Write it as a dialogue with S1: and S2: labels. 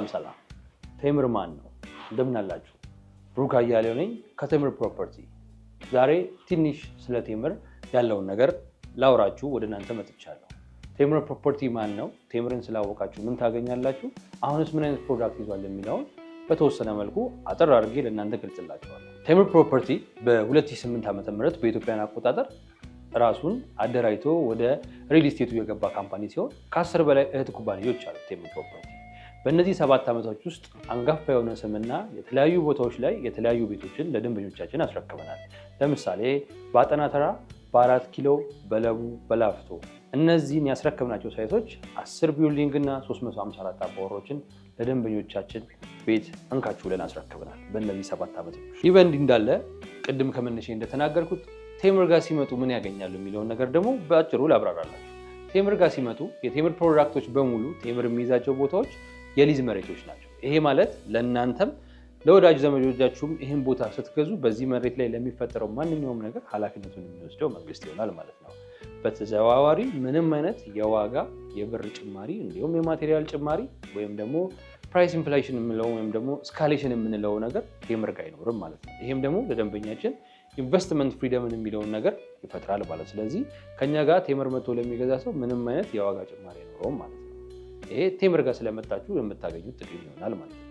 S1: ሰላም ቴምር ማን ነው? እንደምን አላችሁ? ብሩክ አያሌው ነኝ ከቴምር ፕሮፐርቲ። ዛሬ ትንሽ ስለ ቴምር ያለውን ነገር ላውራችሁ ወደ እናንተ መጥቻለሁ። ቴምር ፕሮፐርቲ ማን ነው? ቴምርን ስላወቃችሁ ምን ታገኛላችሁ? አሁንስ ምን አይነት ፕሮዳክት ይዟል የሚለውን በተወሰነ መልኩ አጠር አድርጌ ለእናንተ ገልጽላችኋለሁ። ቴምር ፕሮፐርቲ በ2008 ዓ.ም በኢትዮጵያን አቆጣጠር ራሱን አደራጅቶ ወደ ሪል ስቴቱ የገባ ካምፓኒ ሲሆን ከ10 በላይ እህት ኩባንያዎች አሉ። ቴምር ፕሮፐርቲ በእነዚህ 7 ዓመታት ውስጥ አንጋፋ የሆነ ስምና የተለያዩ ቦታዎች ላይ የተለያዩ ቤቶችን ለደንበኞቻችን አስረክበናል። ለምሳሌ በአጠና ተራ፣ በ4 ኪሎ፣ በለቡ፣ በላፍቶ እነዚህን ያስረከብናቸው ሳይቶች 10 ቢልዲንግ እና 354 አባወሮችን ለደንበኞቻችን ቤት እንካችሁ ብለን አስረክበናል በእነዚህ 7 ዓመታት። ይህ በእንዲህ እንዳለ ቅድም ከመነሻ እንደተናገርኩት ቴምር ጋር ሲመጡ ምን ያገኛሉ የሚለውን ነገር ደግሞ በአጭሩ ላብራራላችሁ። ቴምር ጋር ሲመጡ የቴምር ፕሮዳክቶች በሙሉ ቴምር የሚይዛቸው ቦታዎች የሊዝ መሬቶች ናቸው። ይሄ ማለት ለእናንተም ለወዳጅ ዘመዶቻችሁም ይህን ቦታ ስትገዙ በዚህ መሬት ላይ ለሚፈጠረው ማንኛውም ነገር ኃላፊነቱን የሚወስደው መንግስት ይሆናል ማለት ነው። በተዘዋዋሪ ምንም አይነት የዋጋ የብር ጭማሪ እንዲሁም የማቴሪያል ጭማሪ ወይም ደግሞ ፕራይስ ኢንፍሌሽን የምንለው ወይም ደግሞ ስካሌሽን የምንለው ነገር ቴምር ጋር አይኖርም ማለት ነው። ይህም ደግሞ ለደንበኛችን ኢንቨስትመንት ፍሪደምን የሚለውን ነገር ይፈጥራል ማለት። ስለዚህ ከኛ ጋር ቴምር መጥቶ ለሚገዛ ሰው ምንም አይነት የዋጋ ጭማሪ አይኖረውም ማለት ነው። ይሄ ቴምር ጋር ስለመጣችሁ የምታገኙት ጥቅም ይሆናል ማለት ነው።